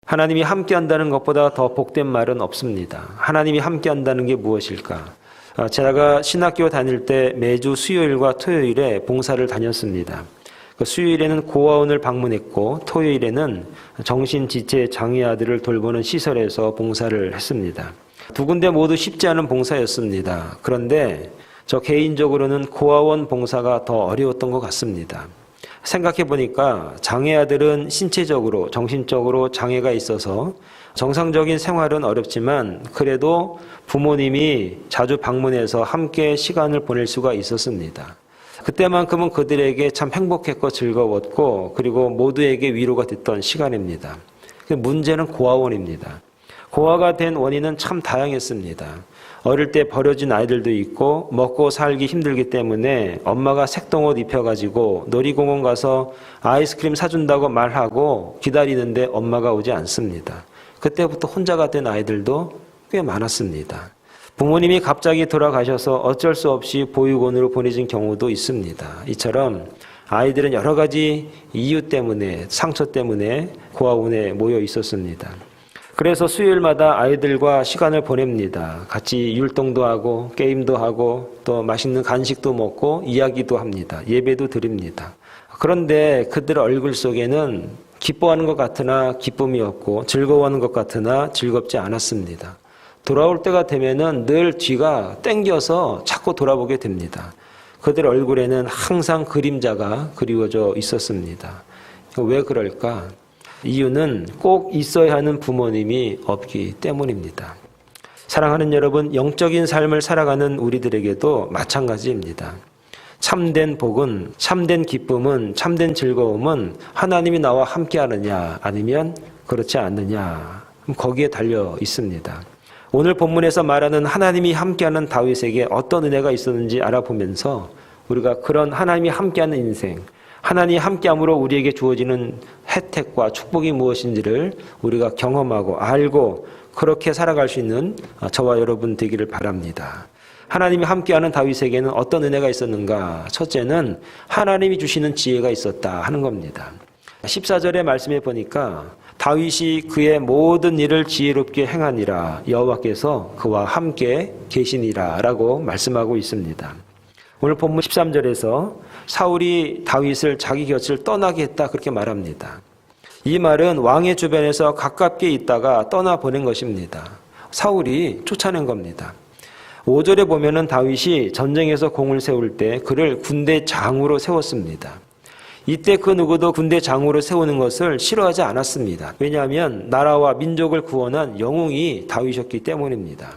하나님이 함께한다는 것보다 더 복된 말은 없습니다. 하나님이 함께한다는 게 무엇일까? 제가 신학교 다닐 때 매주 수요일과 토요일에 봉사를 다녔습니다. 그 수요일에는 고아원을 방문했고 토요일에는 정신지체 장애아들을 돌보는 시설에서 봉사를 했습니다. 두 군데 모두 쉽지 않은 봉사였습니다. 그런데 저 개인적으로는 고아원 봉사가 더 어려웠던 것 같습니다. 생각해 보니까 장애아들은 신체적으로, 정신적으로 장애가 있어서 정상적인 생활은 어렵지만 그래도 부모님이 자주 방문해서 함께 시간을 보낼 수가 있었습니다. 그때만큼은 그들에게 참 행복했고 즐거웠고 그리고 모두에게 위로가 됐던 시간입니다. 문제는 고아원입니다. 고아가 된 원인은 참 다양했습니다. 어릴 때 버려진 아이들도 있고 먹고 살기 힘들기 때문에 엄마가 색동옷 입혀가지고 놀이공원 가서 아이스크림 사준다고 말하고 기다리는데 엄마가 오지 않습니다. 그때부터 혼자가 된 아이들도 꽤 많았습니다. 부모님이 갑자기 돌아가셔서 어쩔 수 없이 보육원으로 보내진 경우도 있습니다. 이처럼 아이들은 여러 가지 이유 때문에, 상처 때문에 고아원에 모여 있었습니다. 그래서 수요일마다 아이들과 시간을 보냅니다. 같이 율동도 하고 게임도 하고 또 맛있는 간식도 먹고 이야기도 합니다. 예배도 드립니다. 그런데 그들 얼굴 속에는 기뻐하는 것 같으나 기쁨이 없고 즐거워하는 것 같으나 즐겁지 않았습니다. 돌아올 때가 되면은 늘 뒤가 땡겨서 자꾸 돌아보게 됩니다. 그들 얼굴에는 항상 그림자가 그리워져 있었습니다. 왜 그럴까? 이유는 꼭 있어야 하는 부모님이 없기 때문입니다. 사랑하는 여러분, 영적인 삶을 살아가는 우리들에게도 마찬가지입니다. 참된 복은, 참된 기쁨은, 참된 즐거움은 하나님이 나와 함께하느냐 아니면 그렇지 않느냐, 거기에 달려 있습니다. 오늘 본문에서 말하는 하나님이 함께하는 다윗에게 어떤 은혜가 있었는지 알아보면서 우리가 그런 하나님이 함께하는 인생, 하나님이 함께함으로 우리에게 주어지는 혜택과 축복이 무엇인지를 우리가 경험하고 알고 그렇게 살아갈 수 있는 저와 여러분 되기를 바랍니다. 하나님이 함께하는 다윗에게는 어떤 은혜가 있었는가? 첫째는 하나님이 주시는 지혜가 있었다 하는 겁니다. 14절의 말씀에 보니까 다윗이 그의 모든 일을 지혜롭게 행하니라 여호와께서 그와 함께 계시니라 라고 말씀하고 있습니다. 오늘 본문 13절에서 사울이 다윗을 자기 곁을 떠나게 했다 그렇게 말합니다. 이 말은 왕의 주변에서 가깝게 있다가 떠나보낸 것입니다. 사울이 쫓아낸 겁니다. 5절에 보면은 다윗이 전쟁에서 공을 세울 때 그를 군대 장으로 세웠습니다. 이때 그 누구도 군대 장으로 세우는 것을 싫어하지 않았습니다. 왜냐하면 나라와 민족을 구원한 영웅이 다윗이었기 때문입니다.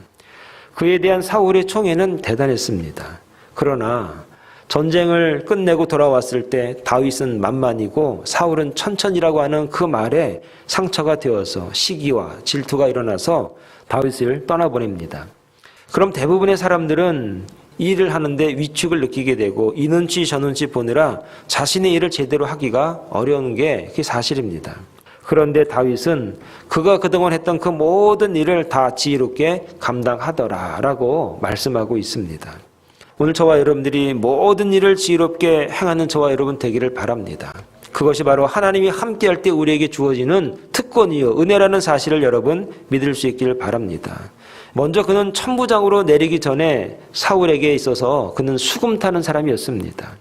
그에 대한 사울의 총애는 대단했습니다. 그러나 전쟁을 끝내고 돌아왔을 때 다윗은 만만이고 사울은 천천히라고 하는 그 말에 상처가 되어서 시기와 질투가 일어나서 다윗을 떠나보냅니다. 그럼 대부분의 사람들은 일을 하는데 위축을 느끼게 되고 이 눈치 저 눈치 보느라 자신의 일을 제대로 하기가 어려운 게 그게 사실입니다. 그런데 다윗은 그가 그동안 했던 그 모든 일을 다 지혜롭게 감당하더라라고 말씀하고 있습니다. 오늘 저와 여러분들이 모든 일을 지혜롭게 행하는 저와 여러분 되기를 바랍니다. 그것이 바로 하나님이 함께할 때 우리에게 주어지는 특권이요 은혜라는 사실을 여러분 믿을 수 있기를 바랍니다. 먼저 그는 천부장으로 내리기 전에 사울에게 있어서 그는 수금 타는 사람이었습니다.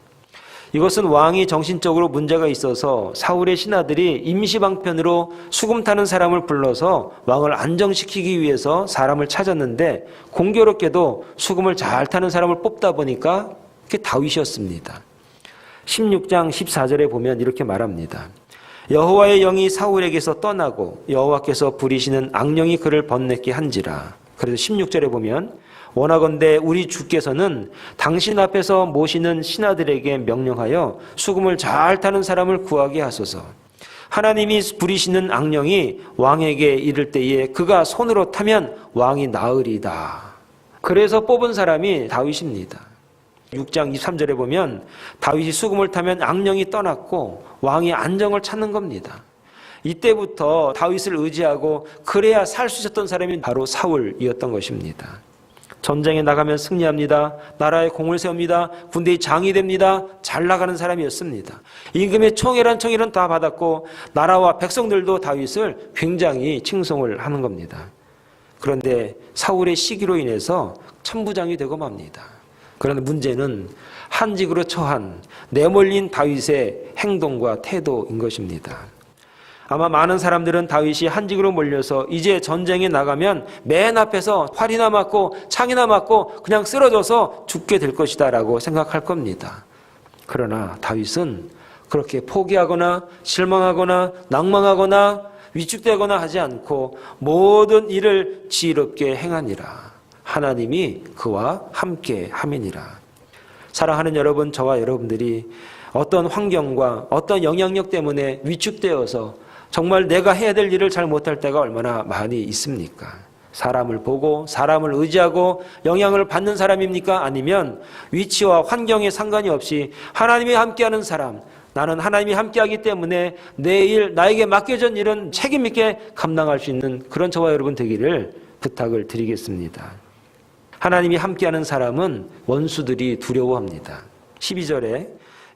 이것은 왕이 정신적으로 문제가 있어서 사울의 신하들이 임시방편으로 수금 타는 사람을 불러서 왕을 안정시키기 위해서 사람을 찾았는데 공교롭게도 수금을 잘 타는 사람을 뽑다 보니까 그게 다윗이었습니다. 16장 14절에 보면 이렇게 말합니다. 여호와의 영이 사울에게서 떠나고 여호와께서 부리시는 악령이 그를 번뇌케 한지라. 그래서 16절에 보면 원하건대 우리 주께서는 당신 앞에서 모시는 신하들에게 명령하여 수금을 잘 타는 사람을 구하게 하소서. 하나님이 부리시는 악령이 왕에게 이를 때에 그가 손으로 타면 왕이 나으리다. 그래서 뽑은 사람이 다윗입니다. 6장 23절에 보면 다윗이 수금을 타면 악령이 떠났고 왕이 안정을 찾는 겁니다. 이때부터 다윗을 의지하고 그래야 살 수 있었던 사람이 바로 사울이었던 것입니다. 전쟁에 나가면 승리합니다. 나라에 공을 세웁니다. 군대의 장이 됩니다. 잘 나가는 사람이었습니다. 임금의 총애란 다 받았고 나라와 백성들도 다윗을 굉장히 칭송을 하는 겁니다. 그런데 사울의 시기로 인해서 천부장이 되고 맙니다. 그런데 문제는 한직으로 처한 내몰린 다윗의 행동과 태도인 것입니다. 아마 많은 사람들은 다윗이 한직으로 몰려서 이제 전쟁에 나가면 맨 앞에서 활이나 맞고 창이나 맞고 그냥 쓰러져서 죽게 될 것이다 라고 생각할 겁니다. 그러나 다윗은 그렇게 포기하거나 실망하거나 낭망하거나 위축되거나 하지 않고 모든 일을 지혜롭게 행하니라. 하나님이 그와 함께 함이니라. 사랑하는 여러분, 저와 여러분들이 어떤 환경과 어떤 영향력 때문에 위축되어서 정말 내가 해야 될 일을 잘 못할 때가 얼마나 많이 있습니까? 사람을 보고 사람을 의지하고 영향을 받는 사람입니까? 아니면 위치와 환경에 상관이 없이 하나님이 함께하는 사람, 나는 하나님이 함께하기 때문에 내 일, 나에게 맡겨진 일은 책임 있게 감당할 수 있는 그런 저와 여러분 되기를 부탁을 드리겠습니다. 하나님이 함께하는 사람은 원수들이 두려워합니다. 12절에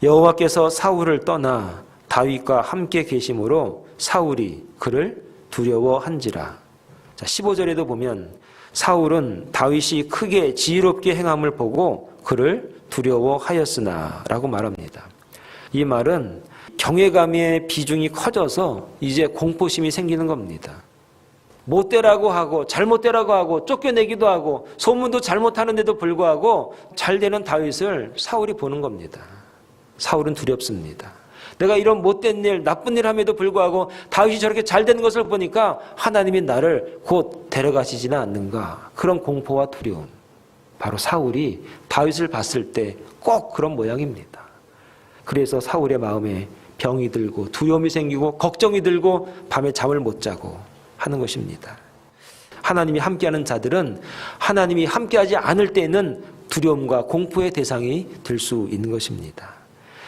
여호와께서 사울을 떠나 다윗과 함께 계심으로 사울이 그를 두려워한지라. 자, 15절에도 보면 사울은 다윗이 크게 지혜롭게 행함을 보고 그를 두려워하였으나 라고 말합니다. 이 말은 경외감의 비중이 커져서 이제 공포심이 생기는 겁니다. 못되라고 하고 잘못되라고 하고 쫓겨내기도 하고 소문도 잘못하는데도 불구하고 잘 되는 다윗을 사울이 보는 겁니다. 사울은 두렵습니다. 내가 이런 못된 일, 나쁜 일 함에도 불구하고 다윗이 저렇게 잘 되는 것을 보니까 하나님이 나를 곧 데려가시지는 않는가. 그런 공포와 두려움. 바로 사울이 다윗을 봤을 때 꼭 그런 모양입니다. 그래서 사울의 마음에 병이 들고 두려움이 생기고 걱정이 들고 밤에 잠을 못 자고 하는 것입니다. 하나님이 함께하는 자들은 하나님이 함께하지 않을 때는 두려움과 공포의 대상이 될 수 있는 것입니다.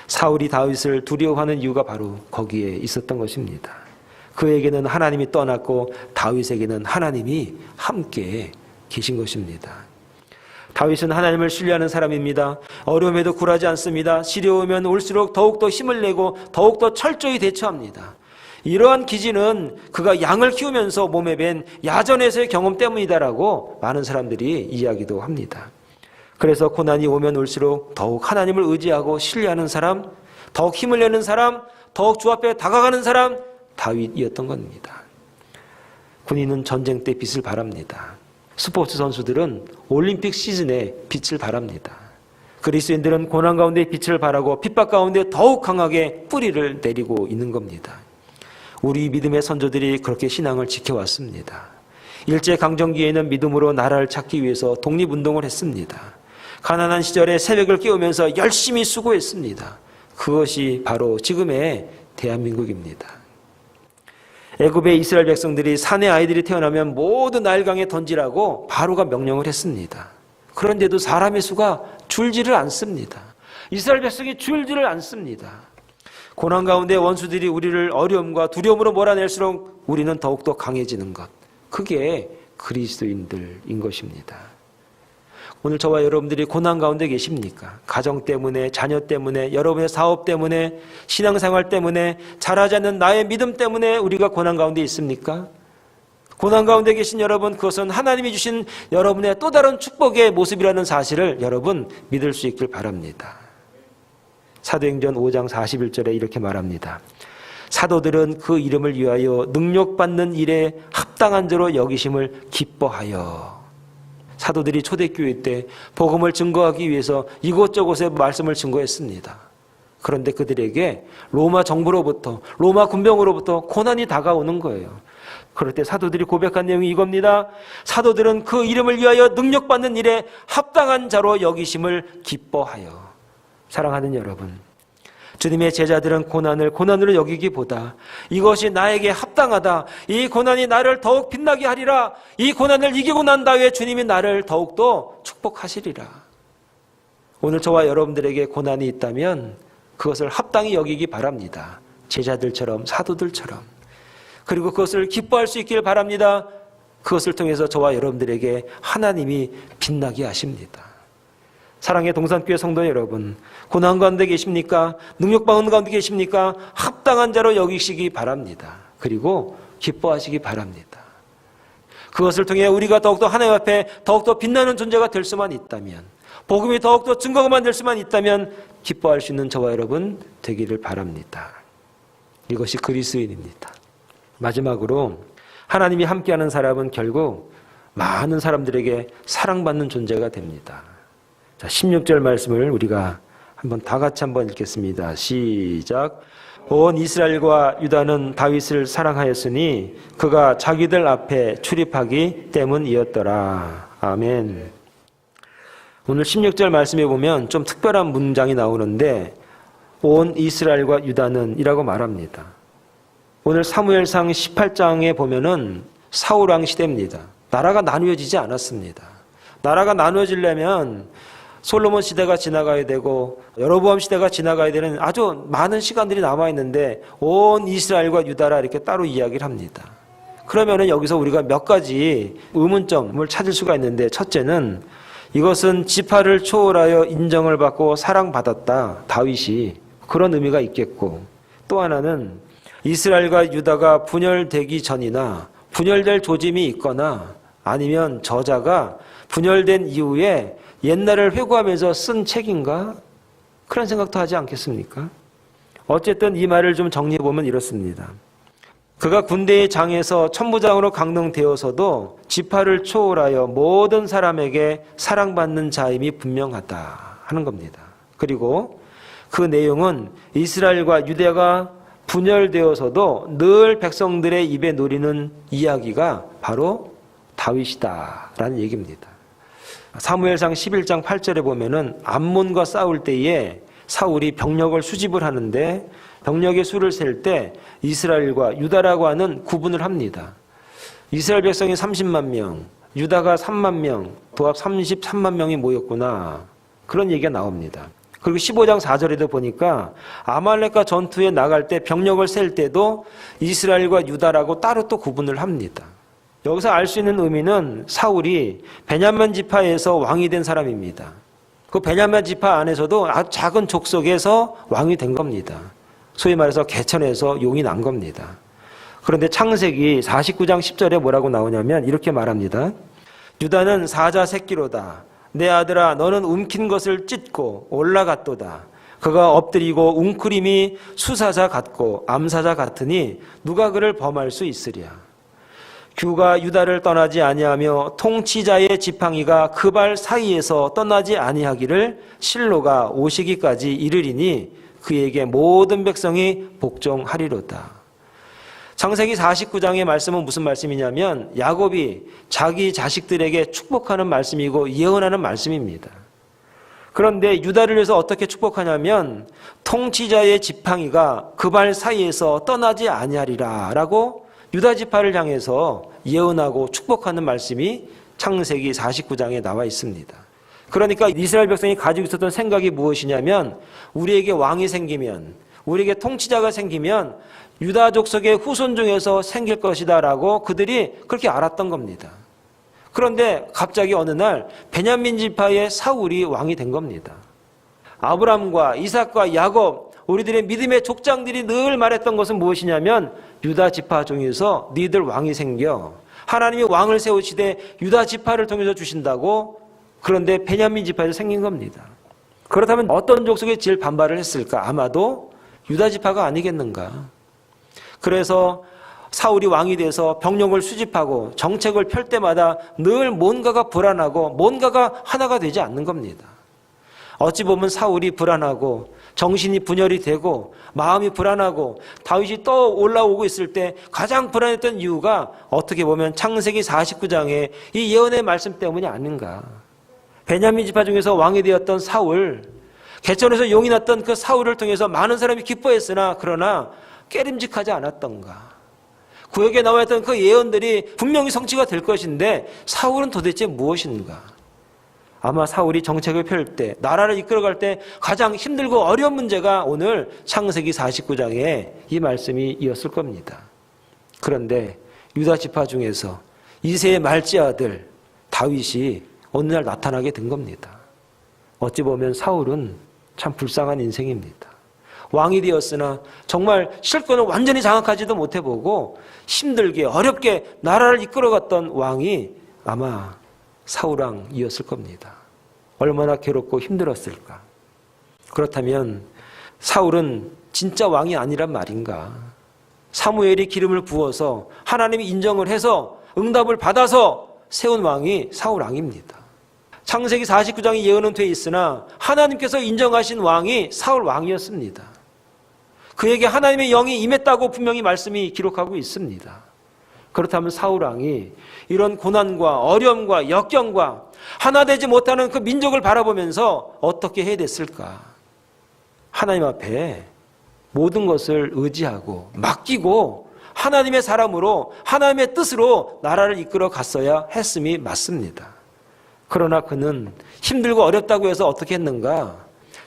사울이 다윗을 두려워하는 이유가 바로 거기에 있었던 것입니다. 그에게는 하나님이 떠났고 다윗에게는 하나님이 함께 계신 것입니다. 다윗은 하나님을 신뢰하는 사람입니다. 어려움에도 굴하지 않습니다. 시려우면 올수록 더욱더 힘을 내고 더욱더 철저히 대처합니다. 이러한 기질은 그가 양을 키우면서 몸에 밴 야전에서의 경험 때문이다라고 많은 사람들이 이야기도 합니다. 그래서 고난이 오면 올수록 더욱 하나님을 의지하고 신뢰하는 사람, 더욱 힘을 내는 사람, 더욱 주 앞에 다가가는 사람, 다윗이었던 겁니다. 군인은 전쟁 때 빛을 발합니다. 스포츠 선수들은 올림픽 시즌에 빛을 발합니다. 그리스도인들은 고난 가운데 빛을 발하고 핍박 가운데 더욱 강하게 뿌리를 내리고 있는 겁니다. 우리 믿음의 선조들이 그렇게 신앙을 지켜왔습니다. 일제강점기에는 믿음으로 나라를 찾기 위해서 독립운동을 했습니다. 가난한 시절에 새벽을 깨우면서 열심히 수고했습니다. 그것이 바로 지금의 대한민국입니다. 애굽의 이스라엘 백성들이 산에 아이들이 태어나면 모두 나일강에 던지라고 바로가 명령을 했습니다. 그런데도 사람의 수가 줄지를 않습니다. 이스라엘 백성이 줄지를 않습니다. 고난 가운데 원수들이 우리를 어려움과 두려움으로 몰아낼수록 우리는 더욱더 강해지는 것. 그게 그리스도인들인 것입니다. 오늘 저와 여러분들이 고난 가운데 계십니까? 가정 때문에, 자녀 때문에, 여러분의 사업 때문에, 신앙생활 때문에, 잘하지 않는 나의 믿음 때문에 우리가 고난 가운데 있습니까? 고난 가운데 계신 여러분, 그것은 하나님이 주신 여러분의 또 다른 축복의 모습이라는 사실을 여러분 믿을 수 있길 바랍니다. 사도행전 5장 41절에 이렇게 말합니다. 사도들은 그 이름을 위하여 능력받는 일에 합당한 자로 여기심을 기뻐하여. 사도들이 초대교회 때 복음을 증거하기 위해서 이곳저곳에 말씀을 증거했습니다. 그런데 그들에게 로마 정부로부터, 로마 군병으로부터 고난이 다가오는 거예요. 그럴 때 사도들이 고백한 내용이 이겁니다. 사도들은 그 이름을 위하여 능력받는 일에 합당한 자로 여기심을 기뻐하여. 사랑하는 여러분, 주님의 제자들은 고난을 고난으로 여기기보다 이것이 나에게 합당하다, 이 고난이 나를 더욱 빛나게 하리라, 이 고난을 이기고 난 다음에 주님이 나를 더욱더 축복하시리라. 오늘 저와 여러분들에게 고난이 있다면 그것을 합당히 여기기 바랍니다. 제자들처럼, 사도들처럼. 그리고 그것을 기뻐할 수 있길 바랍니다. 그것을 통해서 저와 여러분들에게 하나님이 빛나게 하십니다. 사랑의 동산교회 성도 여러분, 고난 가운데 계십니까? 능력받은 가운데 계십니까? 합당한 자로 여기시기 바랍니다. 그리고 기뻐하시기 바랍니다. 그것을 통해 우리가 더욱더 하나님 앞에 더욱더 빛나는 존재가 될 수만 있다면, 복음이 더욱더 증거가 될 수만 있다면 기뻐할 수 있는 저와 여러분 되기를 바랍니다. 이것이 그리스도인입니다. 마지막으로 하나님이 함께하는 사람은 결국 많은 사람들에게 사랑받는 존재가 됩니다. 자, 16절 말씀을 우리가 다 같이 한번 읽겠습니다. 시작. 온 이스라엘과 유다는 다윗을 사랑하였으니 그가 자기들 앞에 출입하기 때문이었더라. 아멘. 오늘 16절 말씀에 보면 좀 특별한 문장이 나오는데 온 이스라엘과 유다는 이라고 말합니다. 오늘 사무엘상 18장에 보면은 사울왕 시대입니다. 나라가 나누어지지 않았습니다. 나라가 나누어지려면 솔로몬 시대가 지나가야 되고 여로보암 시대가 지나가야 되는 아주 많은 시간들이 남아있는데 온 이스라엘과 유다라 이렇게 따로 이야기를 합니다. 그러면은 여기서 우리가 몇 가지 의문점을 찾을 수가 있는데, 첫째는 이것은 지파를 초월하여 인정을 받고 사랑받았다, 다윗이. 그런 의미가 있겠고, 또 하나는 이스라엘과 유다가 분열되기 전이나 분열될 조짐이 있거나 아니면 저자가 분열된 이후에 옛날을 회고하면서 쓴 책인가? 그런 생각도 하지 않겠습니까? 어쨌든 이 말을 좀 정리해보면 이렇습니다. 그가 군대의 장에서 천부장으로 강등되어서도 지파를 초월하여 모든 사람에게 사랑받는 자임이 분명하다 하는 겁니다. 그리고 그 내용은 이스라엘과 유다가 분열되어서도 늘 백성들의 입에 노리는 이야기가 바로 다윗이다라는 얘기입니다. 사무엘상 11장 8절에 보면은 암몬과 싸울 때에 사울이 병력을 수집을 하는데 병력의 수를 셀 때 이스라엘과 유다라고 하는 구분을 합니다. 이스라엘 백성이 30만 명, 유다가 3만 명, 도합 33만 명이 모였구나. 그런 얘기가 나옵니다. 그리고 15장 4절에도 보니까 아말렉과 전투에 나갈 때 병력을 셀 때도 이스라엘과 유다라고 따로 또 구분을 합니다. 여기서 알 수 있는 의미는 사울이 베냐민 지파에서 왕이 된 사람입니다. 그 베냐민 지파 안에서도 아주 작은 족속에서 왕이 된 겁니다. 소위 말해서 개천에서 용이 난 겁니다. 그런데 창세기 49장 10절에 뭐라고 나오냐면 이렇게 말합니다. 유다는 사자 새끼로다. 내 아들아 너는 움킨 것을 찢고 올라갔도다. 그가 엎드리고 웅크림이 수사자 같고 암사자 같으니 누가 그를 범할 수 있으랴. 규가 유다를 떠나지 아니하며 통치자의 지팡이가 그 발 사이에서 떠나지 아니하기를 실로가 오시기까지 이르리니 그에게 모든 백성이 복종하리로다. 창세기 49장의 말씀은 무슨 말씀이냐면 야곱이 자기 자식들에게 축복하는 말씀이고 예언하는 말씀입니다. 그런데 유다를 위해서 어떻게 축복하냐면 통치자의 지팡이가 그 발 사이에서 떠나지 아니하리라 라고 유다 지파를 향해서 예언하고 축복하는 말씀이 창세기 49장에 나와 있습니다. 그러니까 이스라엘 백성이 가지고 있었던 생각이 무엇이냐면 우리에게 왕이 생기면, 우리에게 통치자가 생기면 유다 족속의 후손 중에서 생길 것이다 라고 그들이 그렇게 알았던 겁니다. 그런데 갑자기 어느 날 베냐민 지파의 사울이 왕이 된 겁니다. 아브람과 이삭과 야곱, 우리들의 믿음의 족장들이 늘 말했던 것은 무엇이냐면 유다 지파 중에서 너희들 왕이 생겨. 하나님이 왕을 세우시되 유다 지파를 통해서 주신다고. 그런데 베냐민 지파에서 생긴 겁니다. 그렇다면 어떤 족속이 제일 반발을 했을까? 아마도 유다 지파가 아니겠는가? 그래서 사울이 왕이 돼서 병력을 수집하고 정책을 펼 때마다 늘 뭔가가 불안하고 뭔가가 하나가 되지 않는 겁니다. 어찌 보면 사울이 불안하고 정신이 분열이 되고 마음이 불안하고 다윗이 또 올라오고 있을 때 가장 불안했던 이유가 어떻게 보면 창세기 49장의 이 예언의 말씀 때문이 아닌가. 베냐민 지파 중에서 왕이 되었던 사울, 개천에서 용이 났던 그 사울을 통해서 많은 사람이 기뻐했으나 그러나 깨림직하지 않았던가. 구역에 나와 있던 그 예언들이 분명히 성취가 될 것인데 사울은 도대체 무엇인가. 아마 사울이 정책을 펼 때, 나라를 이끌어갈 때 가장 힘들고 어려운 문제가 오늘 창세기 49장의 이 말씀이었을 겁니다. 그런데 유다 지파 중에서 이새의 말째 아들 다윗이 어느 날 나타나게 된 겁니다. 어찌 보면 사울은 참 불쌍한 인생입니다. 왕이 되었으나 정말 실권을 완전히 장악하지도 못해보고 힘들게 어렵게 나라를 이끌어갔던 왕이 아마 사울왕이었을 겁니다. 얼마나 괴롭고 힘들었을까. 그렇다면 사울은 진짜 왕이 아니란 말인가. 사무엘이 기름을 부어서 하나님이 인정을 해서 응답을 받아서 세운 왕이 사울왕입니다. 창세기 49장에 예언은 돼 있으나 하나님께서 인정하신 왕이 사울왕이었습니다. 그에게 하나님의 영이 임했다고 분명히 말씀이 기록하고 있습니다. 그렇다면 사울왕이 이런 고난과 어려움과 역경과 하나 되지 못하는 그 민족을 바라보면서 어떻게 해야 됐을까? 하나님 앞에 모든 것을 의지하고 맡기고 하나님의 사람으로 하나님의 뜻으로 나라를 이끌어 갔어야 했음이 맞습니다. 그러나 그는 힘들고 어렵다고 해서 어떻게 했는가?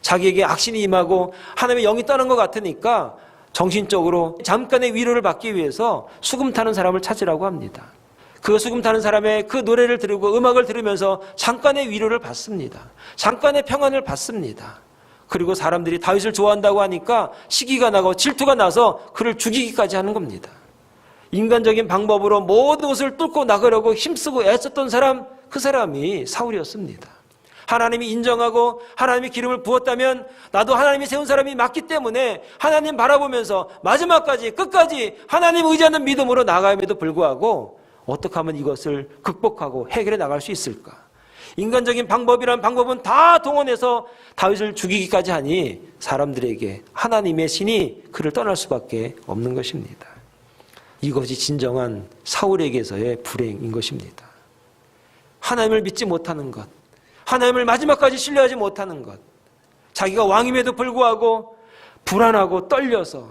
자기에게 악신이 임하고 하나님의 영이 떠난 것 같으니까 정신적으로 잠깐의 위로를 받기 위해서 수금 타는 사람을 찾으라고 합니다. 그 수금 타는 사람의 그 노래를 들으고 음악을 들으면서 잠깐의 위로를 받습니다. 잠깐의 평안을 받습니다. 그리고 사람들이 다윗을 좋아한다고 하니까 시기가 나고 질투가 나서 그를 죽이기까지 하는 겁니다. 인간적인 방법으로 모든 것을 뚫고 나가려고 힘쓰고 애썼던 사람, 그 사람이 사울이었습니다. 하나님이 인정하고 하나님이 기름을 부었다면 나도 하나님이 세운 사람이 맞기 때문에 하나님 바라보면서 마지막까지 끝까지 하나님 의지하는 믿음으로 나아감에도 불구하고 어떻게 하면 이것을 극복하고 해결해 나갈 수 있을까? 인간적인 방법이란 방법은 다 동원해서 다윗을 죽이기까지 하니 사람들에게 하나님의 신이 그를 떠날 수밖에 없는 것입니다. 이것이 진정한 사울에게서의 불행인 것입니다. 하나님을 믿지 못하는 것, 하나님을 마지막까지 신뢰하지 못하는 것, 자기가 왕임에도 불구하고 불안하고 떨려서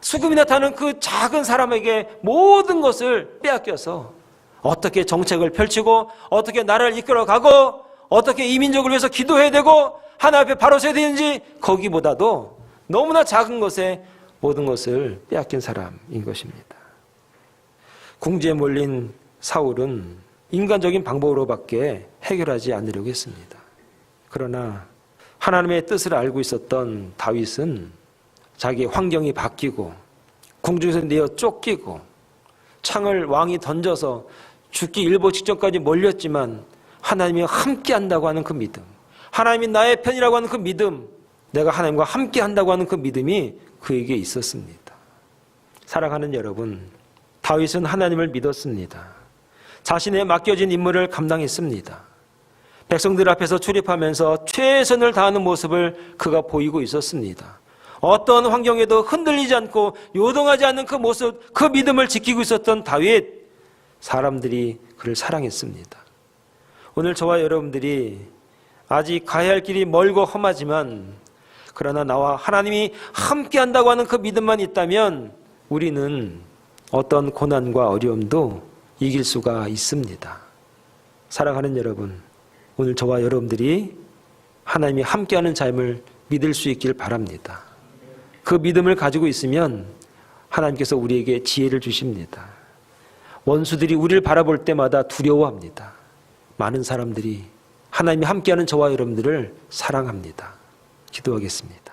수금이 나타나는 그 작은 사람에게 모든 것을 빼앗겨서 어떻게 정책을 펼치고 어떻게 나라를 이끌어가고 어떻게 이 민족을 위해서 기도해야 되고 하나님 앞에 바로 서야 되는지 거기보다도 너무나 작은 것에 모든 것을 빼앗긴 사람인 것입니다. 궁지에 몰린 사울은 인간적인 방법으로밖에 해결하지 않으려고 했습니다. 그러나 하나님의 뜻을 알고 있었던 다윗은 자기의 환경이 바뀌고 궁중에서 내어 쫓기고 창을 왕이 던져서 죽기 일보 직전까지 몰렸지만 하나님이 함께 한다고 하는 그 믿음, 하나님이 나의 편이라고 하는 그 믿음, 내가 하나님과 함께 한다고 하는 그 믿음이 그에게 있었습니다. 사랑하는 여러분, 다윗은 하나님을 믿었습니다. 자신의 맡겨진 임무를 감당했습니다. 백성들 앞에서 출입하면서 최선을 다하는 모습을 그가 보이고 있었습니다. 어떤 환경에도 흔들리지 않고 요동하지 않는 그 모습, 그 믿음을 지키고 있었던 다윗, 사람들이 그를 사랑했습니다. 오늘 저와 여러분들이 아직 가야 할 길이 멀고 험하지만 그러나 나와 하나님이 함께 한다고 하는 그 믿음만 있다면 우리는 어떤 고난과 어려움도 이길 수가 있습니다. 사랑하는 여러분, 오늘 저와 여러분들이 하나님이 함께하는 삶을 믿을 수 있길 바랍니다. 그 믿음을 가지고 있으면 하나님께서 우리에게 지혜를 주십니다. 원수들이 우리를 바라볼 때마다 두려워합니다. 많은 사람들이 하나님이 함께하는 저와 여러분들을 사랑합니다. 기도하겠습니다.